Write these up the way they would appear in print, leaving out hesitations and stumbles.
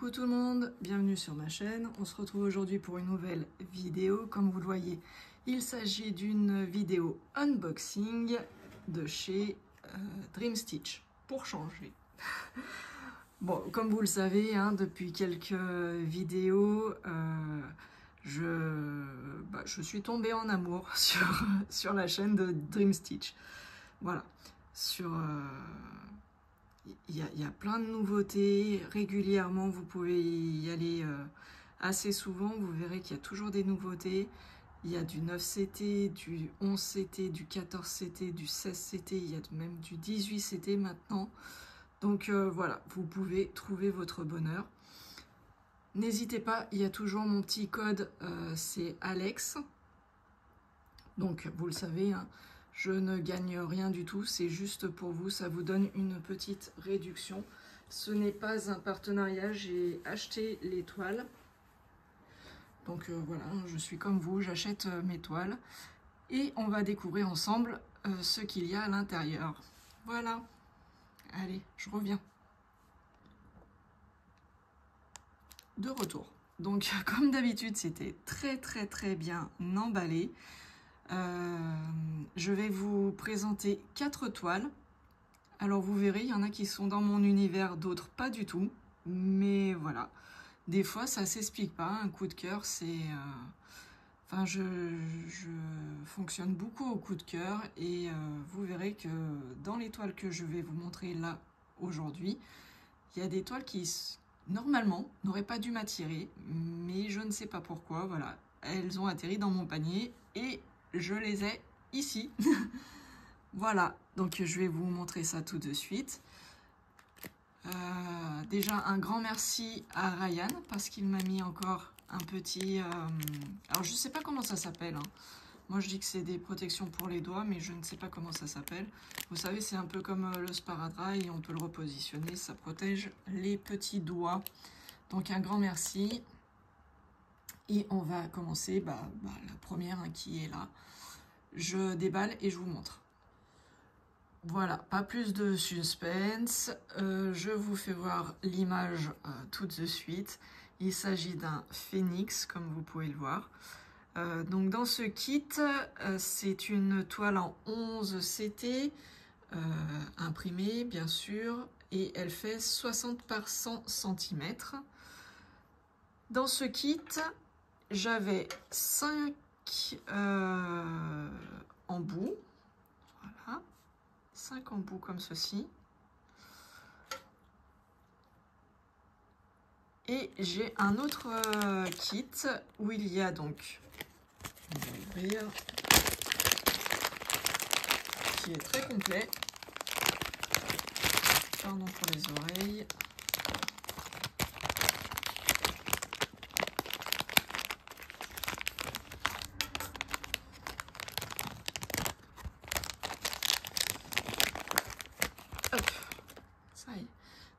Coucou tout le monde, bienvenue sur ma chaîne. On se retrouve aujourd'hui pour une nouvelle vidéo. Comme vous le voyez, il s'agit d'une vidéo unboxing de chez Dream Stitch, pour changer. Bon, comme vous le savez, hein, depuis quelques vidéos, je suis tombée en amour sur la chaîne de Dream Stitch. Voilà, il y a plein de nouveautés, régulièrement vous pouvez y aller assez souvent, vous verrez qu'il y a toujours des nouveautés. Il y a du 9CT, du 11CT, du 14CT, du 16CT, il y a même du 18CT maintenant. Donc voilà, vous pouvez trouver votre bonheur. N'hésitez pas, il y a toujours mon petit code, c'est Alex. Donc vous le savez, hein, je ne gagne rien du tout, c'est juste pour vous, ça vous donne une petite réduction. Ce n'est pas un partenariat, j'ai acheté les toiles. Donc voilà, je suis comme vous, j'achète mes toiles. Et on va découvrir ensemble ce qu'il y a à l'intérieur. Voilà. Allez, je reviens. De retour. Donc comme d'habitude, c'était très bien emballé. Je vais vous présenter 4 toiles. Alors vous verrez, il y en a qui sont dans mon univers, d'autres pas du tout. Mais voilà, des fois ça s'explique pas. Un coup de cœur, c'est... Enfin, je fonctionne beaucoup au coup de cœur. Et vous verrez que dans les toiles que je vais vous montrer là aujourd'hui, il y a des toiles qui, normalement, n'auraient pas dû m'attirer. Mais je ne sais pas pourquoi, voilà. Elles ont atterri dans mon panier et je les ai ici. Voilà, donc je vais vous montrer ça tout de suite. Déjà un grand merci à Ryan parce qu'il m'a mis encore un petit... alors je sais pas comment ça s'appelle, hein. Moi je dis que c'est des protections pour les doigts, mais je ne sais pas comment ça s'appelle. Vous savez, c'est un peu comme le sparadrap et on peut le repositionner, ça protège les petits doigts. Donc un grand merci. Et on va commencer la première, hein, qui est là. Je déballe et je vous montre. Voilà, pas plus de suspense. Je vous fais voir l'image tout de suite. Il s'agit d'un phénix, comme vous pouvez le voir. Donc dans ce kit, c'est une toile en 11CT, imprimée bien sûr, et elle fait 60 par 100 cm. Dans ce kit, j'avais 5 embouts, voilà, 5 embouts comme ceci. Et j'ai un autre kit où il y a donc, on va ouvrir, qui est très complet. Pardon pour les oreilles.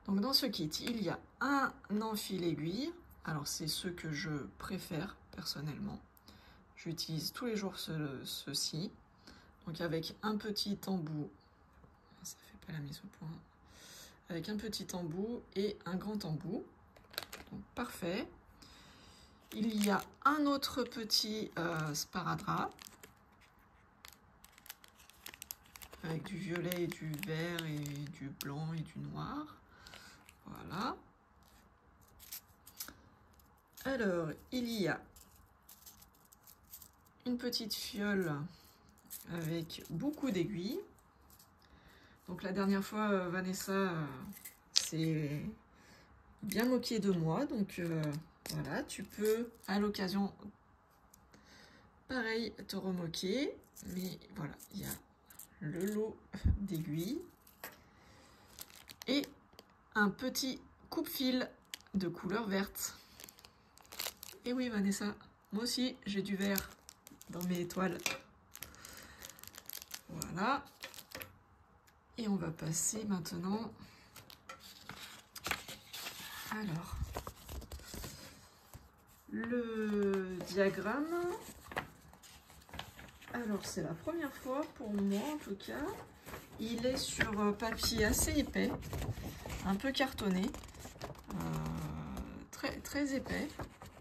Donc dans ce kit, il y a un enfil aiguille. Alors c'est ce que je préfère personnellement. J'utilise tous les jours ceci. Donc avec un petit embout, ça fait pas la mise au point. Avec un petit embout et un grand embout. Donc parfait. Il y a un autre petit sparadrap. Avec du violet et du vert et du blanc et du noir. Voilà. Alors, il y a une petite fiole avec beaucoup d'aiguilles. Donc la dernière fois, Vanessa s'est bien moquée de moi. Donc voilà, tu peux à l'occasion, pareil, te remoquer. Mais voilà, il y a le lot d'aiguilles. Et un petit coupe-fil de couleur verte. Et oui, Vanessa, moi aussi, j'ai du vert dans mes toiles. Voilà. Et on va passer maintenant. Alors, le diagramme. Alors, c'est la première fois pour moi, en tout cas. Il est sur papier assez épais, un peu cartonné. très épais.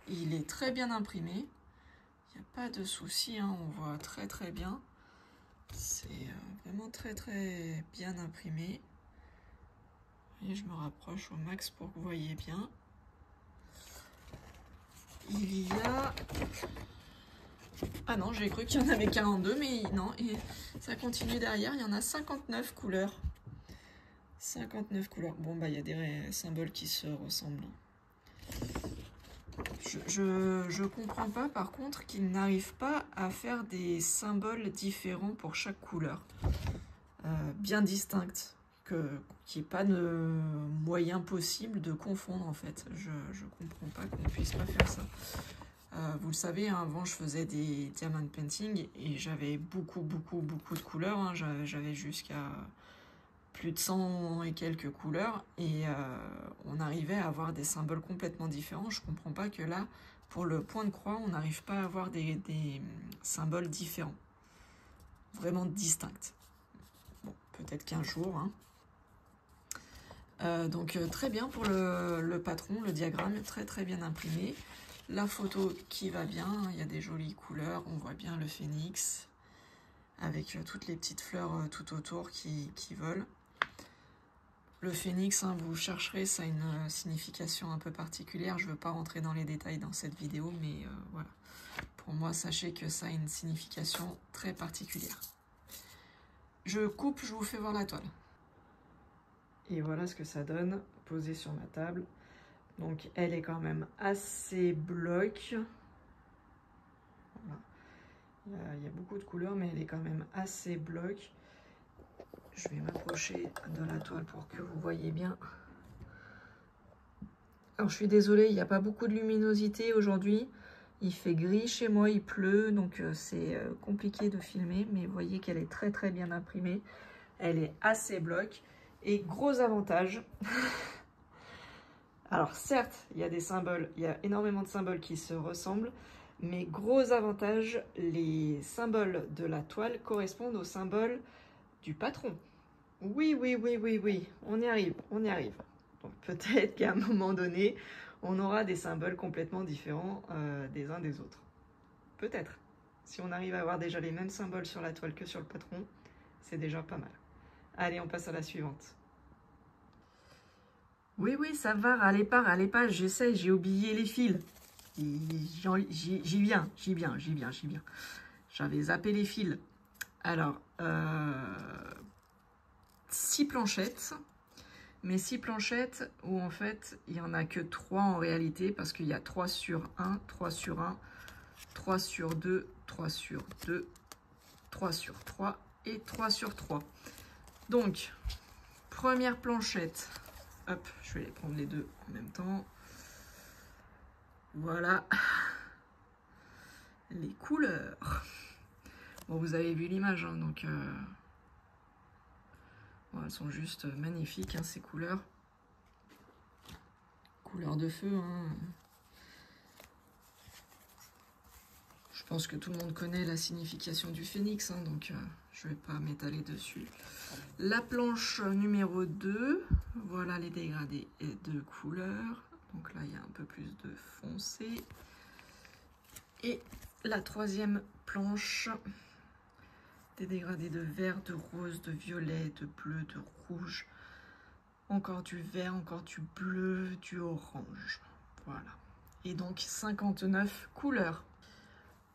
Il est très bien imprimé. Il n'y a pas de souci, hein, on voit très très bien. C'est vraiment très très bien imprimé. Et je me rapproche au max pour que vous voyez bien. Il y a... Ah non, j'ai cru qu'il y en avait 42, mais non, et ça continue derrière. Il y en a 59 couleurs. 59 couleurs. Bon, bah, il y a des symboles qui se ressemblent. Je comprends pas, par contre, qu'ils n'arrivent pas à faire des symboles différents pour chaque couleur. Bien distinctes. Qu'il n'y ait pas de moyen possible de confondre, en fait. Je comprends pas qu'on puisse pas faire ça. Vous le savez, hein, avant je faisais des diamond painting et j'avais beaucoup de couleurs, hein. J'avais jusqu'à plus de 100 et quelques couleurs et on arrivait à avoir des symboles complètement différents. Je comprends pas que là, pour le point de croix, on n'arrive pas à avoir des symboles différents, vraiment distincts. Bon, peut-être qu'un jour, hein. Donc très bien pour le patron, le diagramme, très bien imprimé. La photo qui va bien, il y a des jolies couleurs, on voit bien le phénix avec toutes les petites fleurs tout autour qui volent. Le phénix, hein, vous chercherez, ça a une signification un peu particulière. Je ne veux pas rentrer dans les détails dans cette vidéo, mais voilà. Pour moi, sachez que ça a une signification très particulière. Je coupe, je vous fais voir la toile. Et voilà ce que ça donne, posé sur ma table. Donc elle est quand même assez bloc. Voilà. Il y a beaucoup de couleurs, mais elle est quand même assez bloc. Je vais m'approcher de la toile pour que vous voyez bien. Alors je suis désolée, il n'y a pas beaucoup de luminosité aujourd'hui. Il fait gris chez moi, il pleut, donc c'est compliqué de filmer. Mais vous voyez qu'elle est très bien imprimée. Elle est assez bloc. Et gros avantage... Alors certes, il y a des symboles, il y a énormément de symboles qui se ressemblent, mais gros avantage, les symboles de la toile correspondent aux symboles du patron. Oui, on y arrive. Donc peut-être qu'à un moment donné, on aura des symboles complètement différents des uns des autres. Peut-être. Si on arrive à avoir déjà les mêmes symboles sur la toile que sur le patron, c'est déjà pas mal. Allez, on passe à la suivante. Oui, ça va, râlez pas, j'essaie, j'ai oublié les fils. J'y viens. J'avais zappé les fils. Alors, 6 planchettes, mais 6 planchettes où en fait, il n'y en a que 3 en réalité, parce qu'il y a 3 sur 1, 3 sur 1, 3 sur 2, 3 sur 2, 3 sur 3 et 3 sur 3. Donc, première planchette. Hop, je vais les prendre les deux en même temps. Voilà. Les couleurs. Bon, vous avez vu l'image, hein, donc... Bon, elles sont juste magnifiques, hein, ces couleurs. Couleurs de feu, hein. Je pense que tout le monde connaît la signification du phénix, hein, donc je ne vais pas m'étaler dessus. La planche numéro 2, voilà les dégradés de couleurs. Donc là, il y a un peu plus de foncé. Et la troisième planche, des dégradés de vert, de rose, de violet, de bleu, de rouge. Encore du vert, encore du bleu, du orange. Voilà. Et donc 59 couleurs.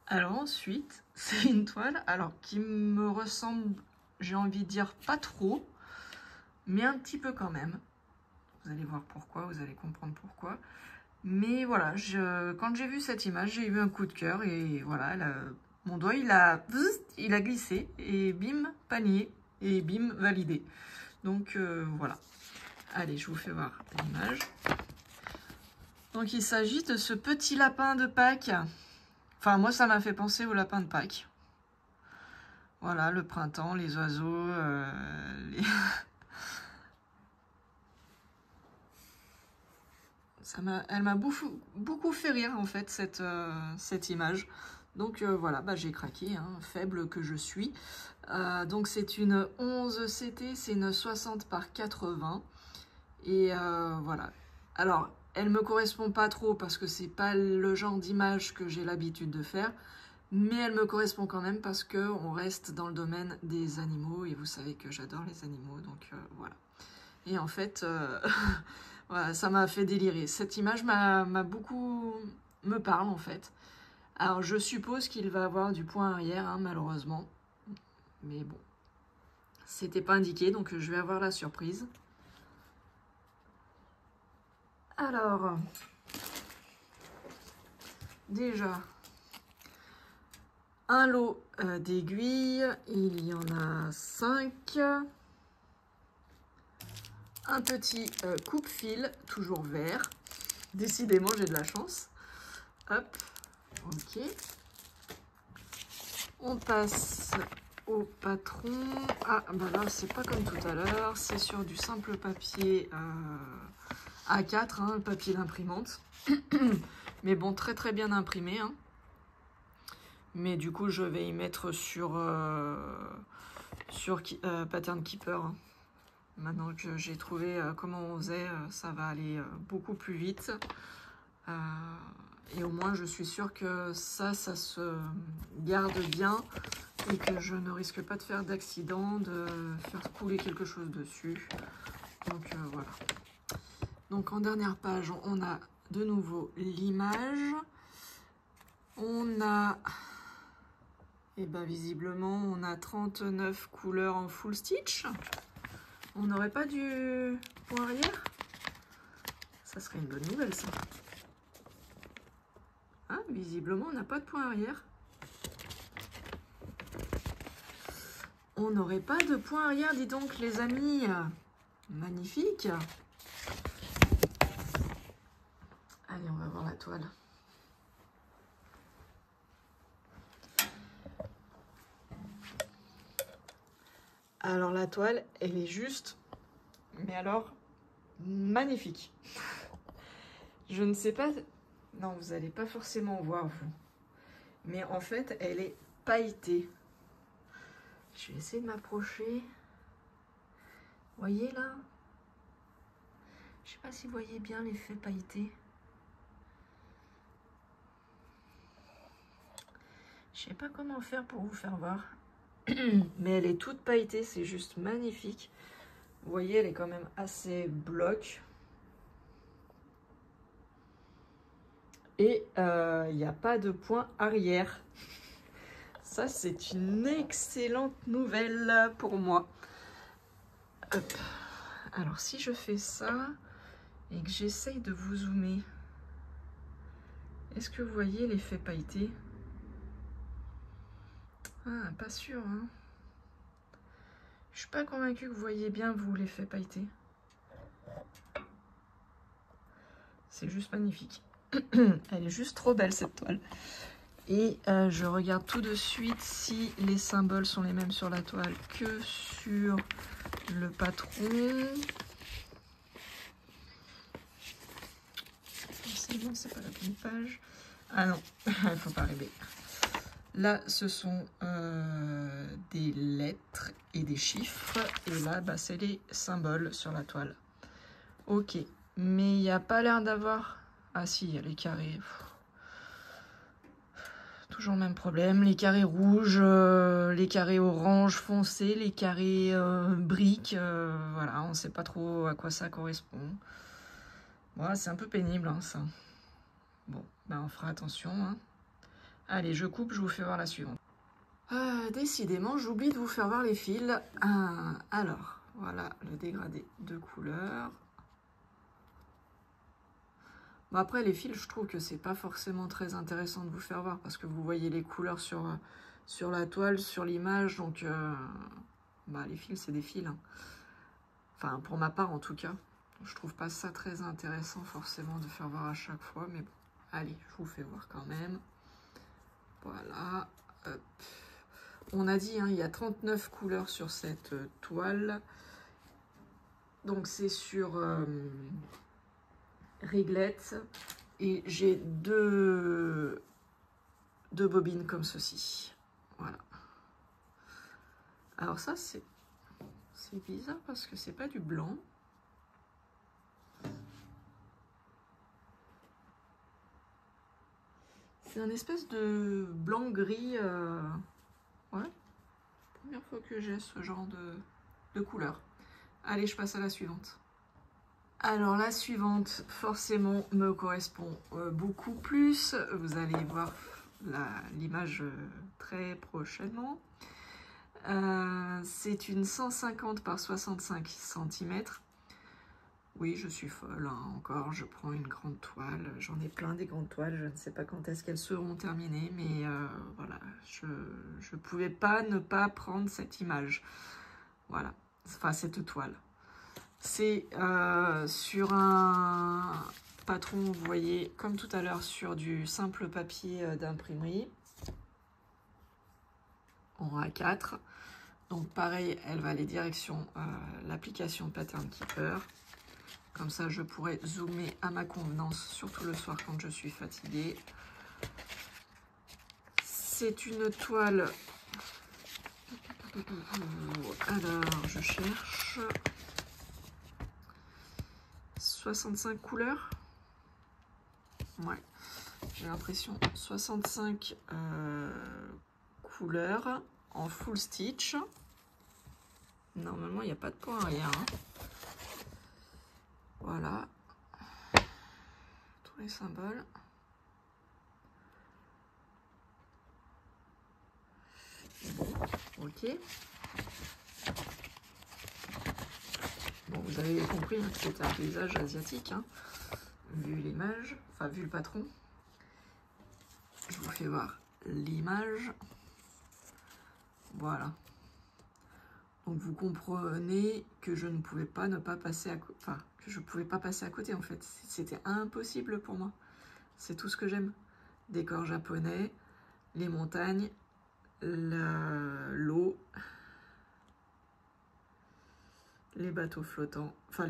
Alors ensuite, c'est une toile qui me ressemble, j'ai envie de dire pas trop, mais un petit peu quand même. Vous allez voir pourquoi, vous allez comprendre pourquoi. Mais voilà, quand j'ai vu cette image, j'ai eu un coup de cœur et voilà, mon doigt il a glissé et bim, panier et bim, validé. Donc voilà. Allez, je vous fais voir l'image. Donc il s'agit de ce petit lapin de Pâques. Enfin, moi, ça m'a fait penser au lapin de Pâques. Voilà, le printemps, les oiseaux, Elle m'a beaucoup fait rire, en fait, cette image. Donc, voilà, bah, j'ai craqué, hein, faible que je suis. Donc, c'est une 11 CT, c'est une 60 par 80. Et voilà. Alors, elle me correspond pas trop parce que c'est pas le genre d'image que j'ai l'habitude de faire, mais elle me correspond quand même parce que on reste dans le domaine des animaux et vous savez que j'adore les animaux, donc voilà. Et en fait, voilà, ça m'a fait délirer. Cette image m'a beaucoup me parle en fait. Alors je suppose qu'il va avoir du point arrière, hein, malheureusement, mais bon, c'était pas indiqué, donc je vais avoir la surprise. Alors, déjà, un lot d'aiguilles, il y en a 5. Un petit coupe-fil, toujours vert. Décidément, j'ai de la chance. Hop, ok. On passe au patron. Ah, bah là, c'est pas comme tout à l'heure. C'est sur du simple papier A4, hein, le papier d'imprimante. Mais bon, très très bien imprimé. Hein. Mais du coup, je vais y mettre sur Pattern Keeper. Hein. Maintenant que j'ai trouvé comment on faisait, ça va aller beaucoup plus vite. Et au moins, je suis sûre que ça se garde bien et que je ne risque pas de faire d'accident, de faire couler quelque chose dessus. Donc voilà. Donc en dernière page, on a de nouveau l'image. On a, et ben visiblement, on a 39 couleurs en full stitch. On n'aurait pas du point arrière? Ça serait une bonne nouvelle, ça. Ah, visiblement, on n'a pas de point arrière. On n'aurait pas de point arrière, dis donc, les amis. Magnifique. Allez, on va voir la toile. Alors, la toile, elle est juste, mais alors, magnifique. Je ne sais pas... Non, vous n'allez pas forcément voir, vous. Mais en fait, elle est pailletée. Je vais essayer de m'approcher. Vous voyez là? Je ne sais pas si vous voyez bien l'effet pailleté. Je ne sais pas comment faire pour vous faire voir. Mais elle est toute pailletée, c'est juste magnifique. Vous voyez, elle est quand même assez bloc. Et il n'y a pas de point arrière. Ça, c'est une excellente nouvelle pour moi. Hop. Alors, si je fais ça et que j'essaye de vous zoomer, est-ce que vous voyez l'effet pailleté? Ah, pas sûr, hein. Je suis pas convaincue que vous voyez bien, vous, l'effet pailleté. C'est juste magnifique. Elle est juste trop belle, cette toile. Et je regarde tout de suite si les symboles sont les mêmes sur la toile que sur le patron. C'est bon, c'est pas la bonne page. Ah non, il faut pas rêver. Là, ce sont des lettres et des chiffres. Et là, bah, c'est les symboles sur la toile. Ok, mais il n'y a pas l'air d'avoir... Ah si, il y a les carrés. Toujours le même problème. Les carrés rouges, les carrés orange foncé, les carrés briques. Voilà, on ne sait pas trop à quoi ça correspond. Bon, c'est un peu pénible, hein, ça. Bon, ben on fera attention. Hein. Allez, je coupe, je vous fais voir la suivante. Décidément, j'oublie de vous faire voir les fils. Alors, voilà le dégradé de couleur. Bon, après, les fils, je trouve que c'est pas forcément très intéressant de vous faire voir parce que vous voyez les couleurs sur la toile, sur l'image. Donc, bah, les fils, c'est des fils. Hein. Enfin, pour ma part, en tout cas. Je trouve pas ça très intéressant forcément de faire voir à chaque fois. Mais bon, allez, je vous fais voir quand même. Voilà. Hop. On a dit, hein, il y a 39 couleurs sur cette toile. Donc, c'est sur... réglette et j'ai deux bobines comme ceci. Voilà. Alors ça c'est bizarre parce que c'est pas du blanc. C'est un espèce de blanc-gris. Ouais, première fois que j'ai ce genre de couleur. Allez, je passe à la suivante. Alors la suivante, forcément, me correspond beaucoup plus. Vous allez voir l'image très prochainement. C'est une 150 par 65 cm. Oui, je suis folle, hein, encore, je prends une grande toile. J'en ai plein des grandes toiles, je ne sais pas quand est-ce qu'elles seront terminées, mais voilà, je ne pouvais pas ne pas prendre cette image. Voilà, enfin cette toile. C'est sur un patron, vous voyez, comme tout à l'heure, sur du simple papier d'imprimerie en A4. Donc pareil, elle va aller direction l'application Pattern Keeper. Comme ça, je pourrais zoomer à ma convenance, surtout le soir quand je suis fatiguée. C'est une toile... Alors, je cherche... 65 couleurs. Ouais, j'ai l'impression 65 couleurs en full stitch. Normalement, il n'y a pas de point arrière. Hein. Voilà. Tous les symboles. Bon, ok. Bon, vous avez compris hein, que c'était un paysage asiatique, hein, vu l'image, enfin vu le patron. Je vous fais voir l'image. Voilà. Donc vous comprenez que je ne pouvais pas ne pas passer à côté. Enfin, que je pouvais pas passer à côté en fait. C'était impossible pour moi. C'est tout ce que j'aime. Décor japonais, les montagnes, l'eau, les bateaux flottants. Enfin,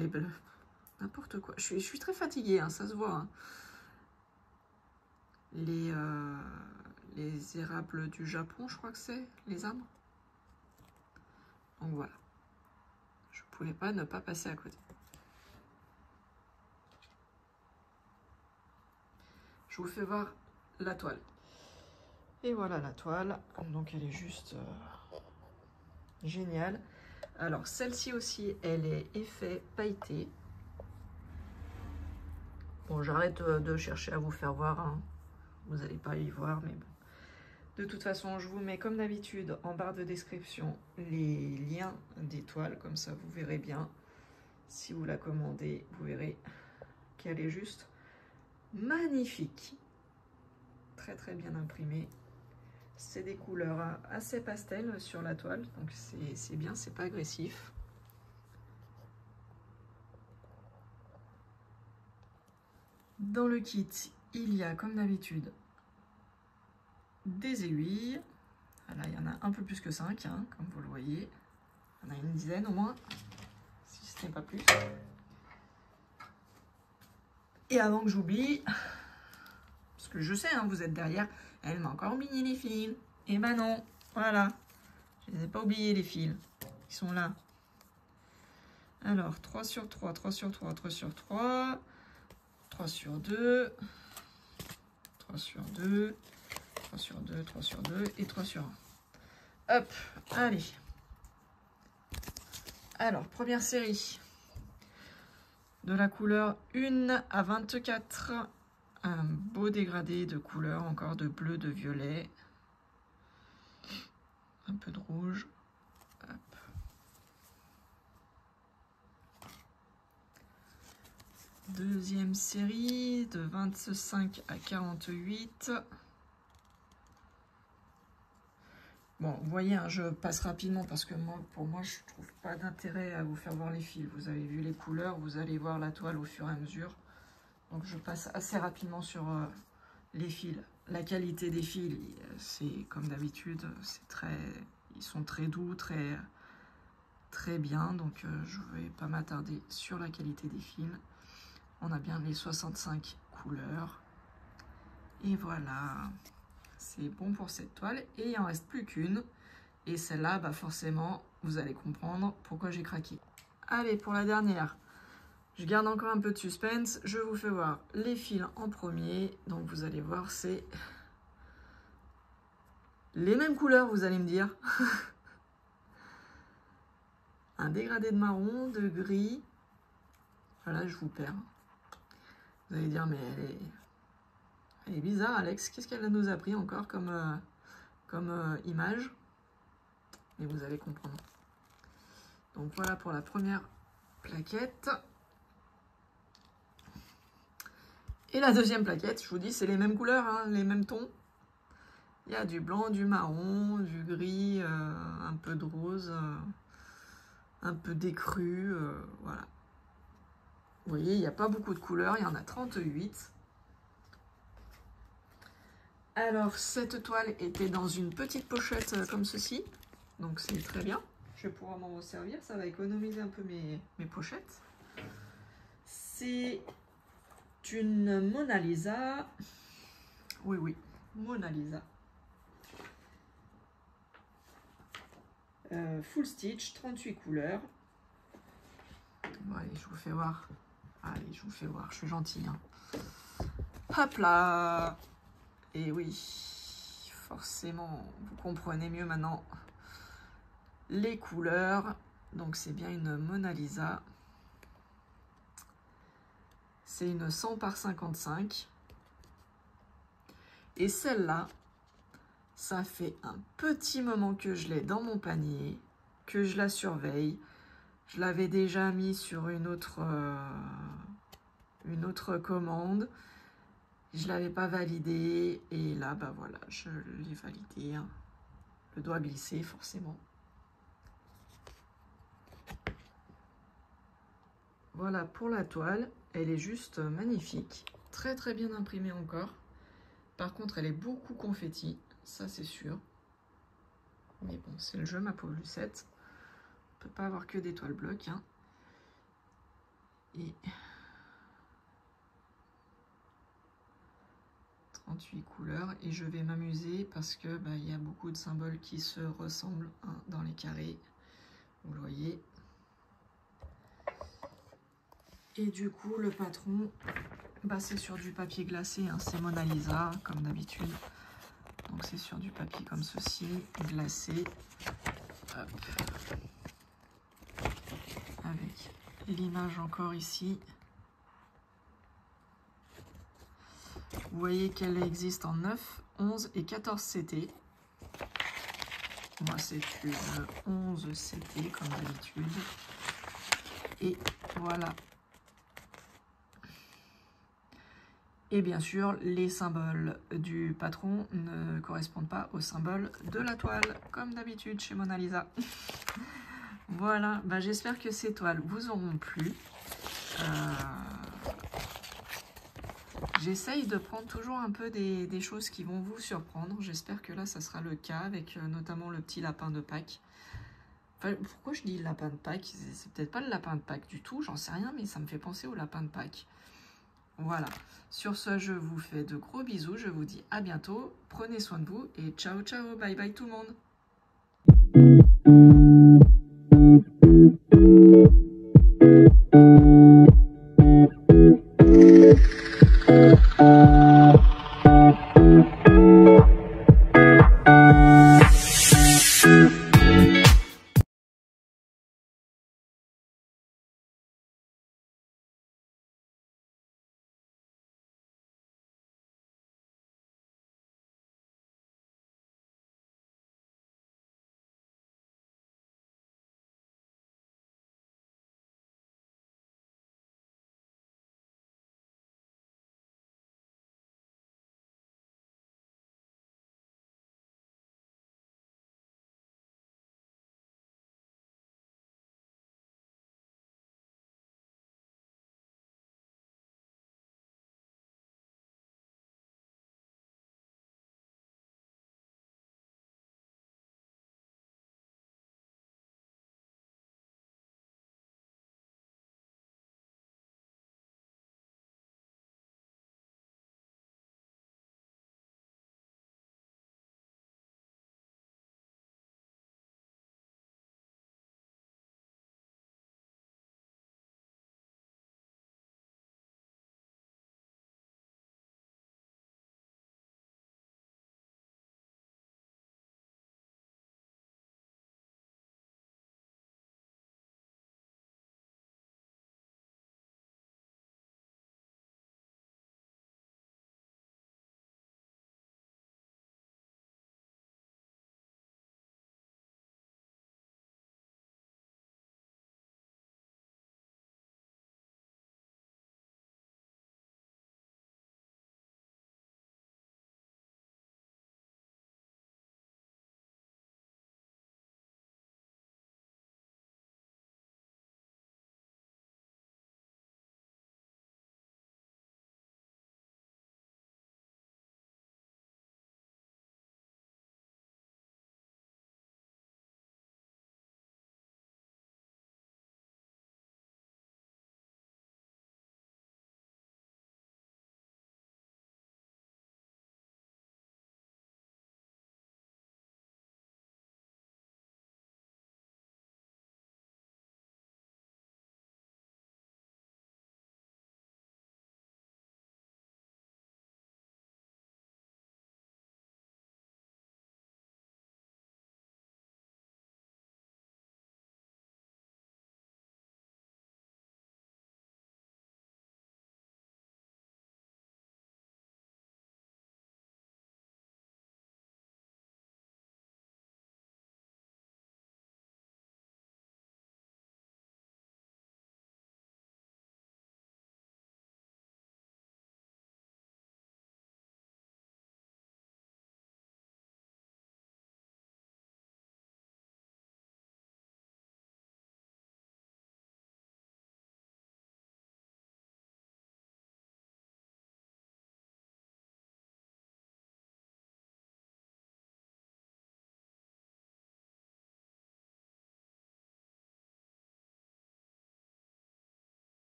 n'importe quoi. Je suis très fatiguée, hein, ça se voit. Hein. Les érables du Japon, je crois que c'est, les arbres. Donc voilà. Je ne pouvais pas ne pas passer à côté. Je vous fais voir la toile. Et voilà la toile. Donc elle est juste géniale. Alors celle-ci aussi, elle est effet pailleté. Bon, j'arrête de chercher à vous faire voir. Hein. Vous n'allez pas y voir, mais bon. De toute façon, je vous mets comme d'habitude en barre de description les liens des toiles. Comme ça, vous verrez bien. Si vous la commandez, vous verrez qu'elle est juste magnifique. Très très bien imprimée. C'est des couleurs assez pastel sur la toile. Donc c'est bien, c'est pas agressif. Dans le kit, il y a comme d'habitude des aiguilles. Là, il y en a un peu plus que 5, hein, comme vous le voyez. Il y en a une dizaine au moins, si ce n'est pas plus. Et avant que j'oublie, parce que je sais, hein, vous êtes derrière, elle m'a encore oublié les fils. Et ben non, voilà. Je ne les ai pas oubliés les fils. Ils sont là. Alors, 3 sur 3, 3 sur 3, 3 sur 3, 3 sur 2, 3 sur 2, 3 sur 2, 3 sur 2 et 3 sur 1. Hop, allez. Alors, première série. De la couleur 1 à 24. Un beau dégradé de couleurs, encore de bleu, de violet. Un peu de rouge. Hop. Deuxième série de 25 à 48. Bon, vous voyez, hein, je passe rapidement parce que pour moi, je trouve pas d'intérêt à vous faire voir les fils. Vous avez vu les couleurs, vous allez voir la toile au fur et à mesure. Donc, je passe assez rapidement sur les fils. La qualité des fils, c'est comme d'habitude, ils sont très doux, très bien. Donc, je ne vais pas m'attarder sur la qualité des fils. On a bien les 65 couleurs. Et voilà. C'est bon pour cette toile. Et il n'en reste plus qu'une. Et celle-là, bah forcément, vous allez comprendre pourquoi j'ai craqué. Allez, pour la dernière. Je garde encore un peu de suspense. Je vous fais voir les fils en premier. Donc, vous allez voir, c'est Les mêmes couleurs, vous allez me dire. Un dégradé de marron, de gris. Voilà, je vous perds. Vous allez dire, mais elle est bizarre, Alex. Qu'est-ce qu'elle nous a pris encore comme image? Et vous allez comprendre. Donc voilà pour la première plaquette. Et la deuxième plaquette, je vous dis, c'est les mêmes couleurs, hein, les mêmes tons. Il y a du blanc, du marron, du gris, un peu de rose, un peu d'écru, voilà. Vous voyez, il n'y a pas beaucoup de couleurs, il y en a 38. Alors, cette toile était dans une petite pochette comme ceci, donc c'est très bien. Je vais pouvoir m'en servir, ça va économiser un peu mes pochettes. C'est une Mona Lisa. Oui, oui, Mona Lisa. Full stitch, 38 couleurs. Bon, allez, je vous fais voir. Allez, je vous fais voir, je suis gentille. Hein. Hop là! Et oui, forcément, vous comprenez mieux maintenant les couleurs. Donc, c'est bien une Mona Lisa. C'est une 100 par 55. Et celle-là, ça fait un petit moment que je l'ai dans mon panier, que je la surveille. Je l'avais déjà mis sur une autre commande. Je ne l'avais pas validée. Et là, bah voilà, je l'ai validée. Hein. Le doigt glissé, forcément. Voilà pour la toile. Elle est juste magnifique. Très très bien imprimée encore. Par contre, elle est beaucoup confetti. Ça, c'est sûr. Mais bon, c'est le jeu, ma pauvre Lucette. On ne peut pas avoir que des toiles blocs. Hein. Et 38 couleurs. Et je vais m'amuser parce que bah, y a beaucoup de symboles qui se ressemblent hein, dans les carrés. Vous le voyez. Et du coup, le patron, bah, c'est sur du papier glacé. Hein, c'est Mona Lisa, comme d'habitude. Donc c'est sur du papier comme ceci, glacé. Hop. Avec l'image encore ici. Vous voyez qu'elle existe en 9, 11 et 14 CT. Moi, c'est une 11 CT comme d'habitude. Et voilà. Et bien sûr, les symboles du patron ne correspondent pas aux symboles de la toile, comme d'habitude chez Mona Lisa. Voilà, bah, j'espère que ces toiles vous auront plu. J'essaye de prendre toujours un peu des choses qui vont vous surprendre. J'espère que là, ça sera le cas, avec notamment le petit lapin de Pâques. Enfin, pourquoi je dis lapin de Pâques? C'est peut-être pas le lapin de Pâques du tout, j'en sais rien, mais ça me fait penser au lapin de Pâques. Voilà, sur ce, je vous fais de gros bisous, je vous dis à bientôt, prenez soin de vous et ciao ciao, bye bye tout le monde.